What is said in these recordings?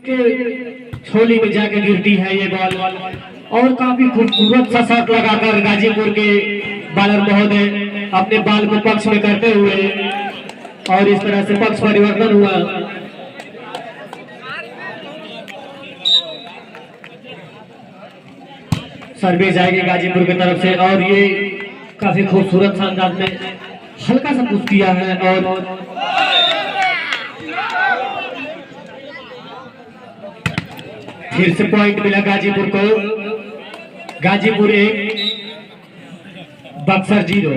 के छोली में जाके गिरती है ये बॉल। और काफी खूबसूरत सा शॉट लगाकर गाजीपुर के बॉलर महोदय अपने बॉल को पक्ष में करते हुए और इस तरह से पक्ष परिवर्तन हुआ। सर्विस जाएगी गाजीपुर की तरफ से और ये काफी खूबसूरत सा अंदाज में हल्का सा पुश किया है और फिर से पॉइंट मिला गाजीपुर को। गाजीपुर 1 बक्सर 0।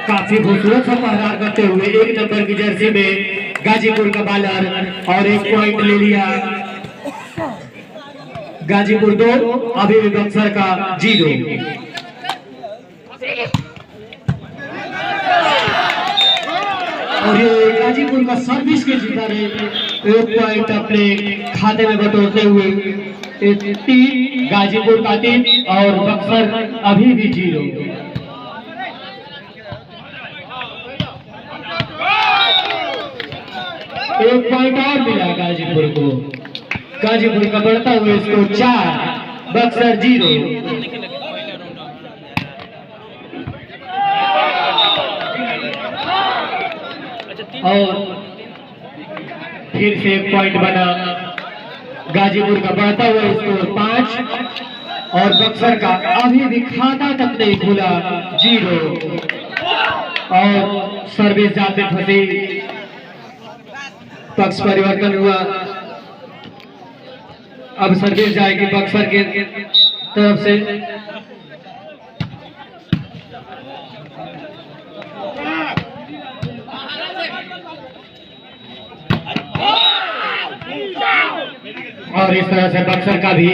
काफी खूबसूरत सा पहरा करते हुए 1 नंबर की जर्सी में गाजीपुर का बॉलर और 1 पॉइंट ले लिया। गाजीपुर 2 अभी भी बक्सर का 0। और ये गाजीपुर का सर्विस के जीता रहे 1 पॉइंट अपने खाते में बटोरते हुए 3 गाजीपुर का 3 और बक्सर अभी भी 0। एक पॉइंट और मिला गाजीपुर को। गाजीपुर का बढ़ता हुआ स्कोर 4 बक्सर 0। और फिर से 1 पॉइंट बना। गाजीपुर का बढ़ता हुआ स्कोर 5 और बक्सर का अभी भी खाता तक नहीं खुला 0। और सर्विस जाते फंसी, पक्ष परिवर्तन हुआ। अब सर्विस जाएगी बक्सर के तरफ से। और इस तरह से बक्सर का भी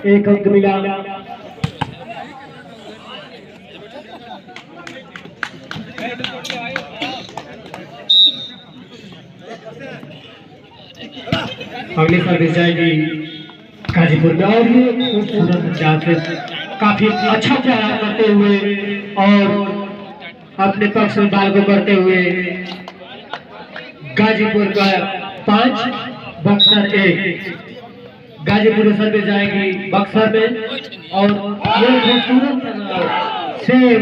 1 अंक मिला। अगली सर्विस जाएगी गाजीपुर में और ये खूबसूरत चांसेस काफी अच्छा प्रयास करते हुए और अपने पक्ष में बॉल को करते हुए गाजीपुर का 5 बक्सर 1। गाजीपुर में सर्विस जाएगी बक्सर में और ये खूबसूरत सेव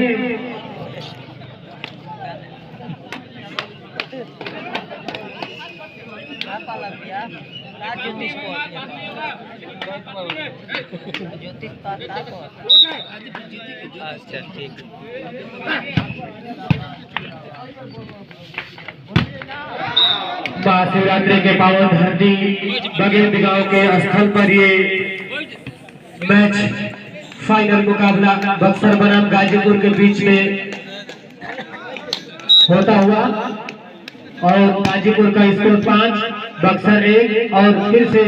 अच्छा ठीक। महाशिवरात्रि के पावन धरती बगेर गांव के स्थल पर ये मैच फाइनल मुकाबला बक्सर बनाम गाजीपुर के बीच में होता हुआ और गाजीपुर का स्कोर 5 बक्सर 1 और फिर से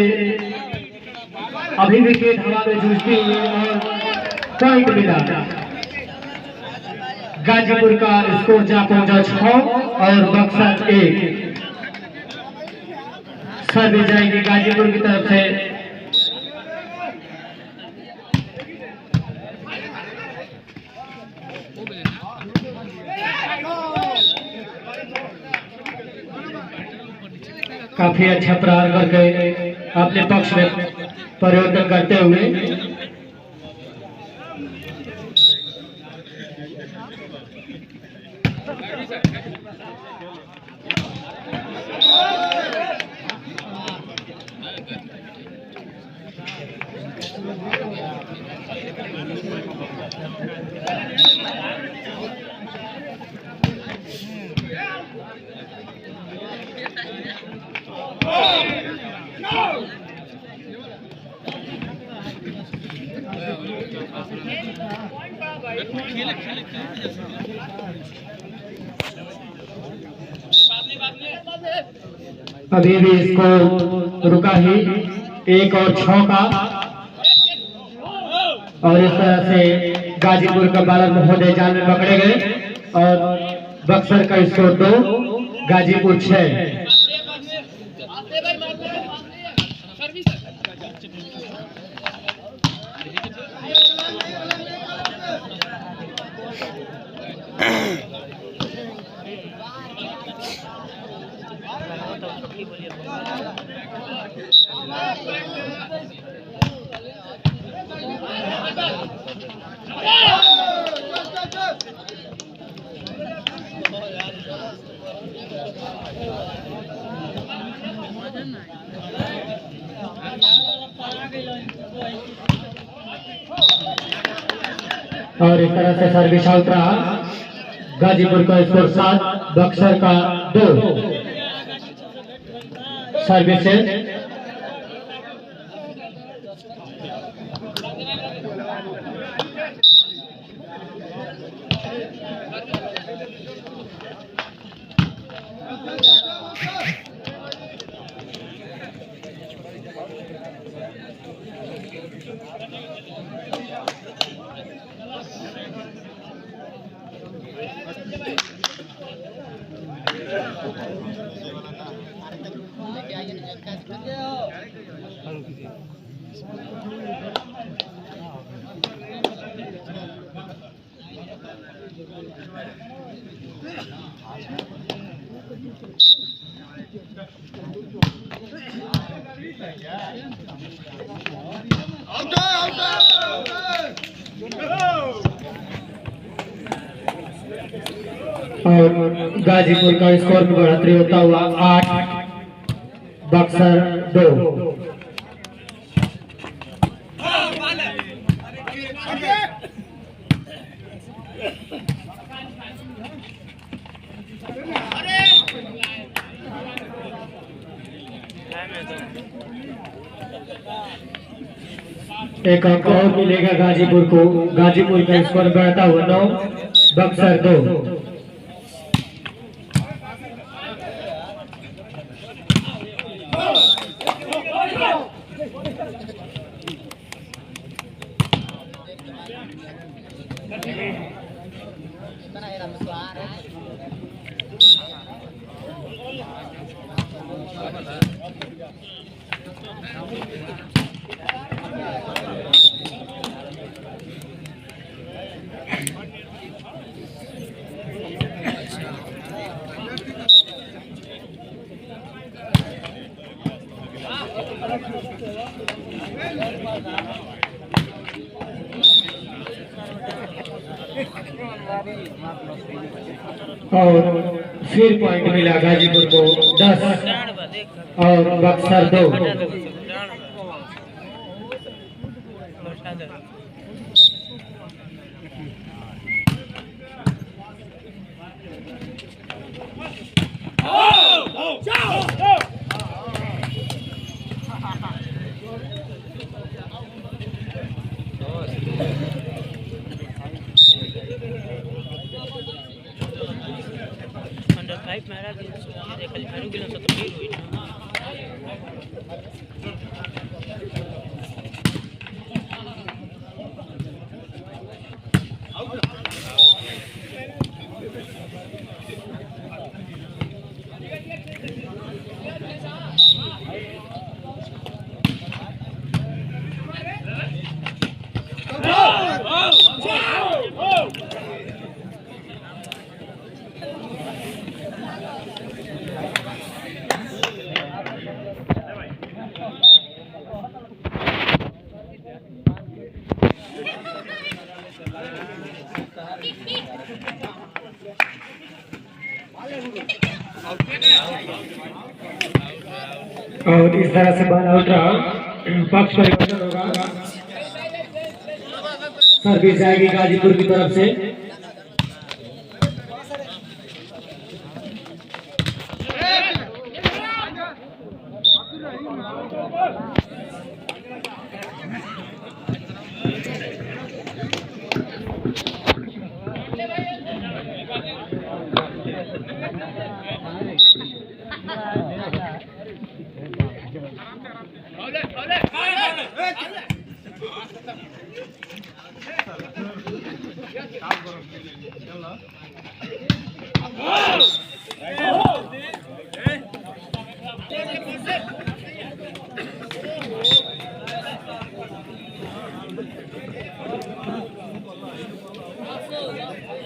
अभी विकेट हवा में जूझती हुई और पॉइंट मिला। गाजीपुर का स्कोर जा पहुंचा 6 और बक्सर 1। सर्विस जाएगी गाजीपुर की तरफ से। काफी अच्छा प्रहार करके अपने पक्ष में परिवर्तन करते हुए अभी भी इसको रुका ही 1 और 6 का और इस तरह से गाजीपुर का बॉलर महोदय जाल में पकड़े गए और बक्सर का स्कोर 2 गाजीपुर 6। और इस तरह से सर्विस आउट रहा। गाजीपुर का स्कोर 7, बक्सर का 2। सर्विस और गाजीपुर का स्कोर में बढ़ोतरी होता हुआ 8, बक्सर 2। एक अंक और मिलेगा गाजीपुर को। गाजीपुर का स्कोर बढ़ता हुआ 9, बक्सर 2। और फिर पॉइंट मिला गाजीपुर को 10 और बक्सर 2। और इस तरह से बॉल आउट रहा। पक्ष परिवर्तन होगा। सर्विस जाएगी गाजीपुर की तरफ से।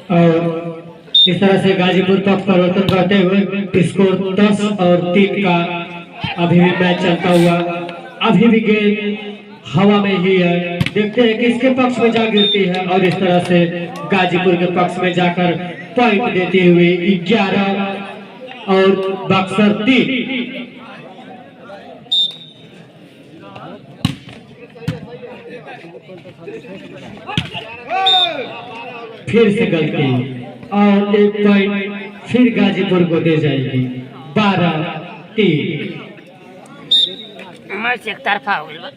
और इस तरह से गाजीपुर पक्ष परिवर्तन करते हुए स्कोर 10 और 3 का अभी भी मैच चलता हुआ, अभी भी गेंद हवा में ही है। देखते हैं किसके पक्ष में जा गिरती है और इस तरह से गाजीपुर के पक्ष में जाकर पॉइंट देती हुई 11 और बक्सर 3। फिर से गलती और 1 पॉइंट फिर गाजीपुर को दे जाएगी। 12-3 एक तरफा हो गया।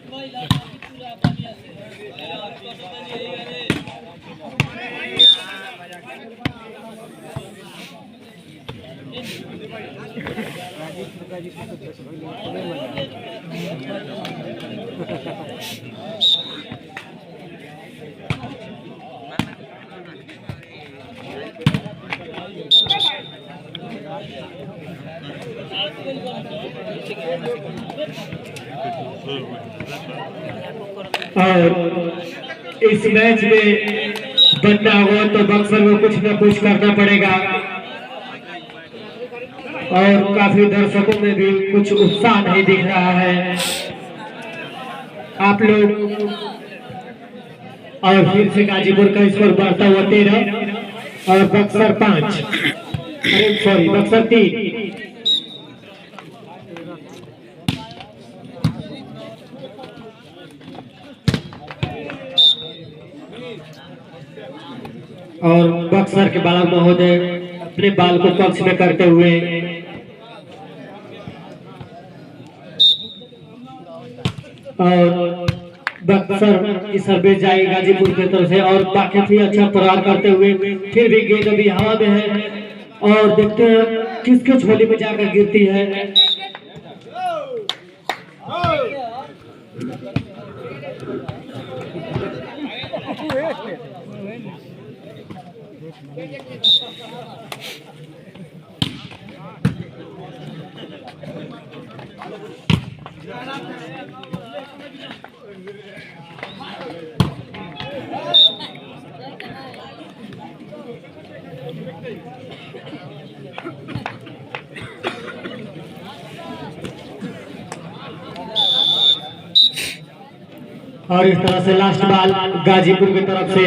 और इस मैच में बनना हो तो बक्सर को कुछ न कुछ करना पड़ेगा और काफी दर्शकों में भी कुछ उत्साह नहीं दिख रहा है आप लोग। और फिर से गाजीपुर का स्कोर बढ़ता हुआ 13 और बक्सर 5, अरे सॉरी बक्सर 3। और बक्सर के बालक महोदय अपने बाल को पक्ष में करते हुए और बक्सर की सर्विस जाएगी गाजीपुर की तरफ से और काफी अच्छा प्रहार करते हुए फिर भी गेंद अभी हवा में है और देखते हैं किसके झोली में जाकर गिरती है। और इस तरह से लास्ट बॉल गाजीपुर की तरफ से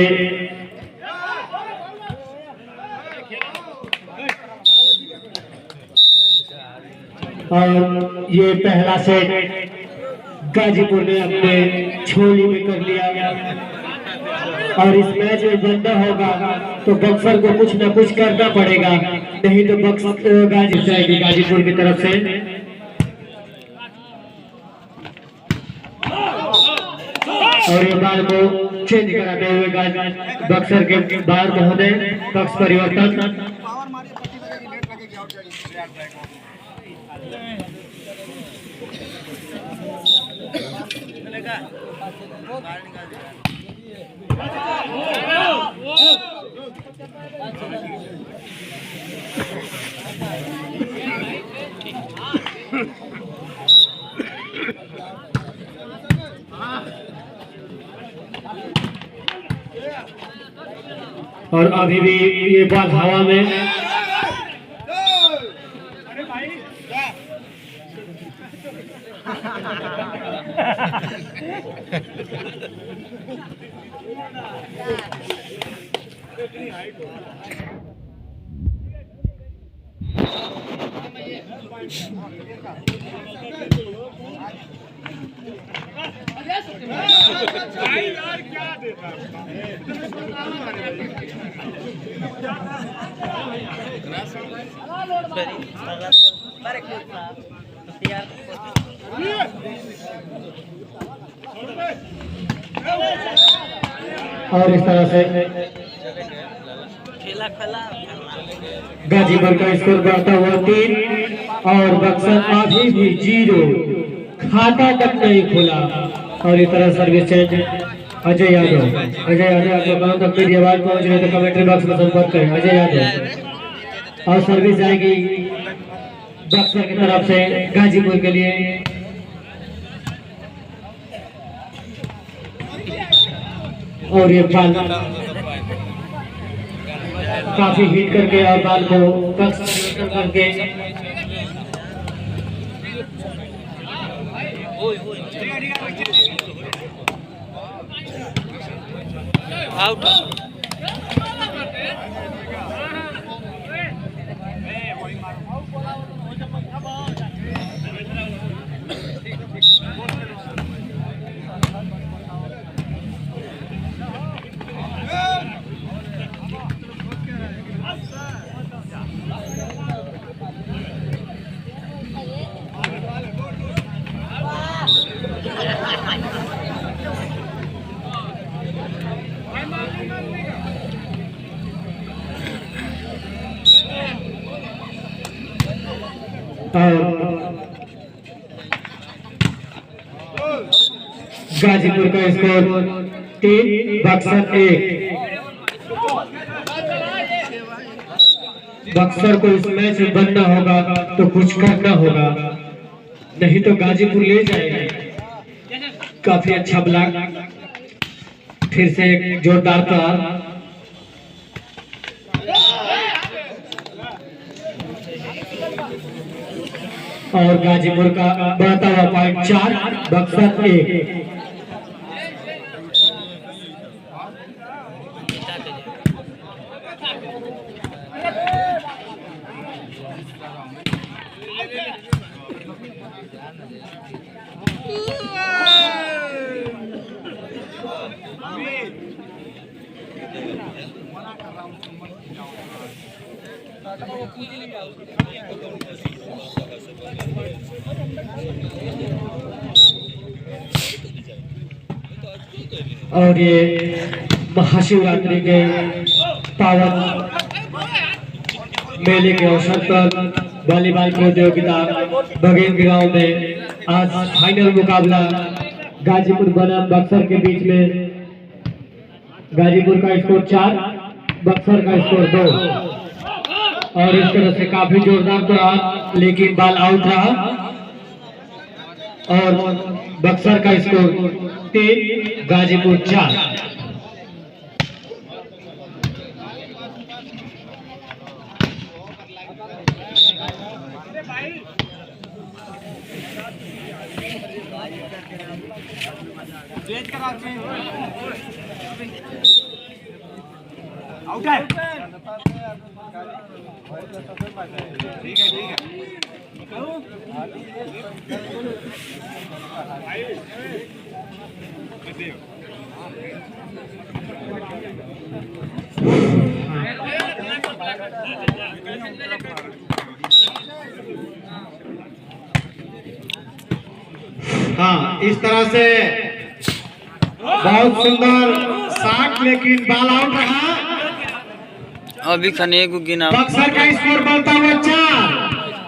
और ये पहला सेट गाजीपुर ने अपने झोली में कर लिया और इस मैच में बनना होगा तो बक्सर को कुछ न कुछ करना पड़ेगा, नहीं तो बक्सर गाजीपुर जाएगी गाजीपुर की तरफ से। और ये बाल को चेंज कराते हुए बक्सर के बाहर महोदय पक्ष परिवर्तन। और अभी भी ये बॉल हवा में और इस तरह से गाजीपुर का स्कोर बढ़ता हुआ 3 और बक्सर अभी भी 0, खाता तक नहीं खुला। और इस तरह सर्विस चेंज अजय यादव आपको कहाँ तक मेरी आवाज पहुंच रही है तो कमेंट्री बॉक्स में संपर्क करें। अजय यादव और सर्विस जाएगी बक्सर की तरफ से गाजीपुर के लिए। और ये बॉल काफी हिट करके और बाल को परिवर्तन करके आउट। गाजीपुर का स्कोर 3 बक्सर 1। बक्सर को इस मैच में बनना होगा तो कुछ करना होगा, नहीं तो गाजीपुर ले जाएगा। काफी अच्छा ब्लॉक, फिर से एक जोरदार प्रहार और गाजीपुर का बढ़ता हुआ पॉइंट 4 बक्सर 1। और ये महाशिवरात्रि के पावन मेले के अवसर पर वॉलीबॉल प्रतियोगिता बघेल गांव में आज फाइनल मुकाबला गाजीपुर बनाम बक्सर के बीच में। गाजीपुर का स्कोर 4, बक्सर का स्कोर 2 और इस तरह से काफी जोरदार प्रहार, लेकिन बॉल आउट रहा और बक्सर का स्कोर 3 गाजीपुर 4। आउट है। ठीक है ठीक है। हाँ, इस तरह से बहुत सुंदर शॉट, लेकिन बॉल आउट रहा। अभी खने को गिना। बक्सर का स्कोर बढ़ता हुआ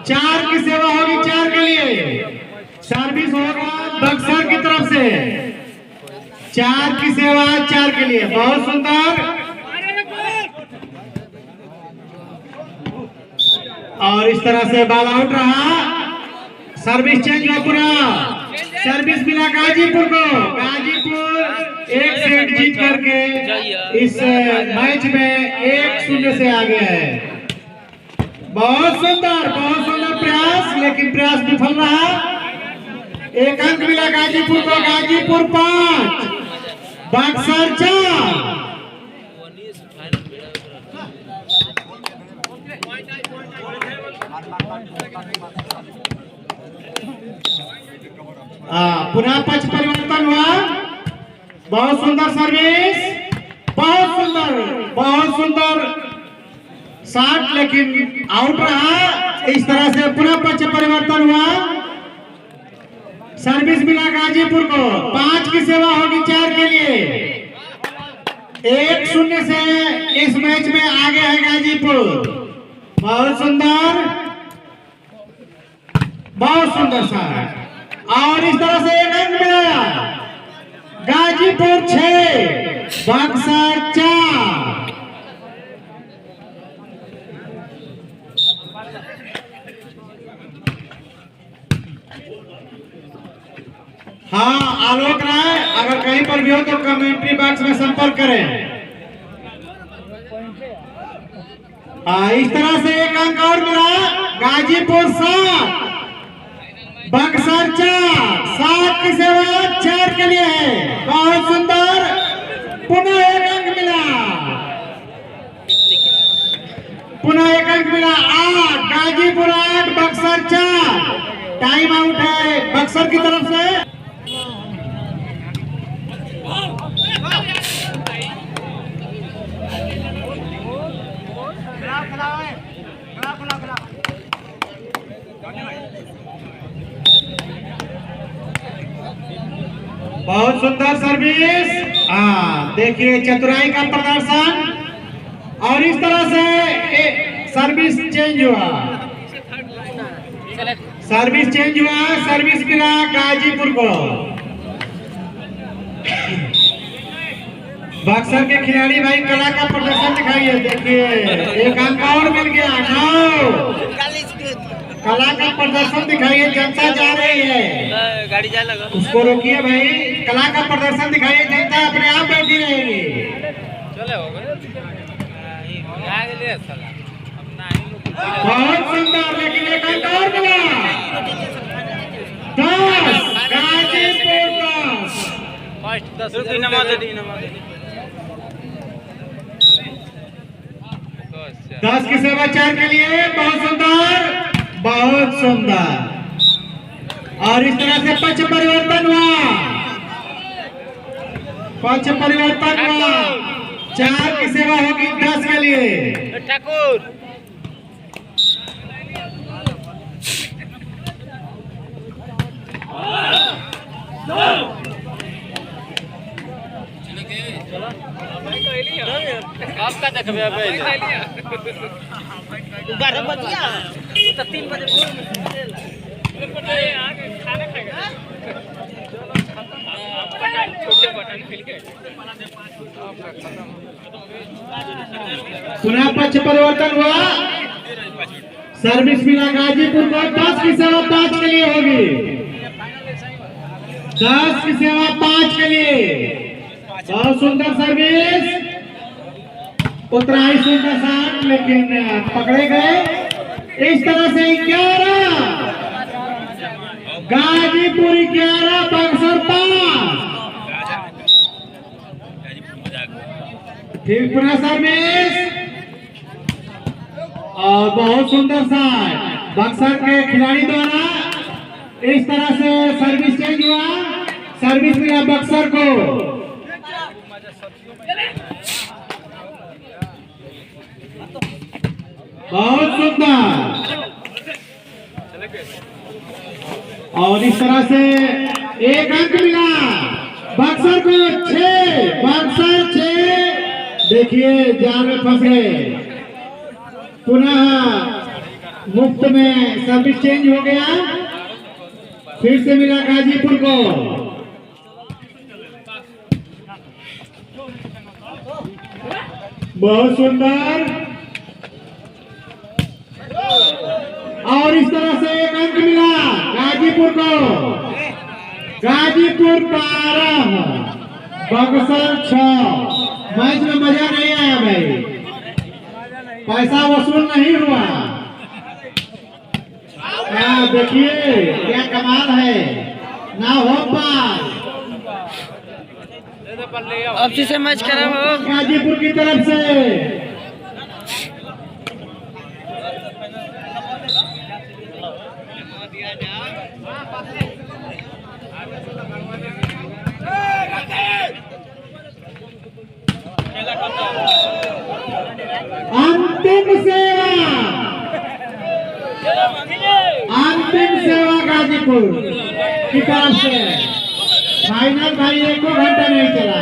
4 की सेवा होगी 4 के लिए। सर्विस होगा बक्सर की तरफ से। 4 की सेवा 4 के लिए, बहुत सुंदर। और इस तरह से बॉल आउट रहा। सर्विस चेंज हुआ पूरा। सर्विस मिला गाजीपुर को। गाजीपुर 1 सेट जीत करके इस मैच में 1-0 से आगे है। बहुत सुंदर प्रयास, लेकिन प्रयास विफल रहा। 1 अंक मिला गाजीपुर को। गाजीपुर 5, बक्सर 4। पुनः पक्ष परिवर्तन हुआ। बहुत सुंदर सर्विस, बहुत सुंदर शॉट, लेकिन आउट रहा। इस तरह से पुनः पक्ष परिवर्तन हुआ। सर्विस मिला गाजीपुर को। 5 की सेवा होगी 4 के लिए। 1-0 से इस मैच में आगे है गाजीपुर। बहुत सुंदर शॉट और इस तरह से 1 अंक मिला। गाजीपुर 6, बक्सर 4। हाँ, आलोक राय, अगर कहीं पर भी हो तो कमेंट्री बॉक्स में संपर्क करें। इस तरह से एक अंक और मिला। गाजीपुर 7 बक्सर 4। 7 की सेवा 4 के लिए है, बहुत सुंदर। पुनः एक अंक मिला, पुनः एक अंक मिला। 8 गाजीपुर 8 बक्सर 4। टाइम आउट है बक्सर की तरफ से। बहुत सुंदर सर्विस। देखिए चतुराई का प्रदर्शन। और इस तरह से सर्विस चेंज हुआ, सर्विस चेंज हुआ। सर्विस मिला गाजीपुर को। बक्सर के खिलाड़ी भाई कला का प्रदर्शन दिखाइए। देखिए एक अंक और मिल गया। 9 कला का प्रदर्शन दिखाइए। जनता जा रही है, गाड़ी जा लगा, उसको रोकिए भाई। कला का प्रदर्शन दिखाइए, जनता अपने आप बैठी रहेगी। बहुत सुंदर, लेकिन एक अंक और मिला। 10 गाजीपुर 10। नमाज दी, नमाज दी। 10 की सेवा 4 के लिए, बहुत सुंदर, बहुत सुंदर। और इस तरह से पक्ष परिवर्तन हुआ, पक्ष परिवर्तन हुआ। 4 की सेवा होगी 10 के लिए। ठाकुर आपका देखबे पहले 12 बजिया तो 3 बजे खाना खाएगा। छोटे बटन मिल गए। पुनः पक्ष परिवर्तन हुआ। सर्विस मिला गाजीपुर को। 10 की सेवा 5 के लिए होगी। 10 की सेवा 5 के लिए। बहुत सुंदर सर्विस, उतना ही सुंदर शॉट, लेकिन पकड़े गए। इस तरह से 11 गाजीपुर 11 बक्सर 5। फिर पुनः सर्विस और बहुत सुंदर शॉट बक्सर के खिलाड़ी द्वारा। इस तरह से सर्विस चेंज हुआ। सर्विस मिला बक्सर को। बहुत सुंदर। और इस तरह से एक अंक मिला बक्सर को। 6 बक्सर 6। देखिए जाल में फंस गए। पुनः मुफ्त में सर्विस चेंज हो गया। फिर से मिला गाजीपुर को। बहुत सुंदर। और इस तरह से एक अंक मिला गाजीपुर को। गाजीपुर 12 बक्सर 6। मैच में मजा नहीं आया भाई, पैसा वसूल नहीं हुआ। देखिए क्या कमाल है, ना हो पार। अब से मैच खराब हो गाजीपुर की तरफ से। अंतिम सेवा, अंतिम सेवा गाजीपुर की तरफ से। फाइनल भाई 1 घंटा नहीं चला।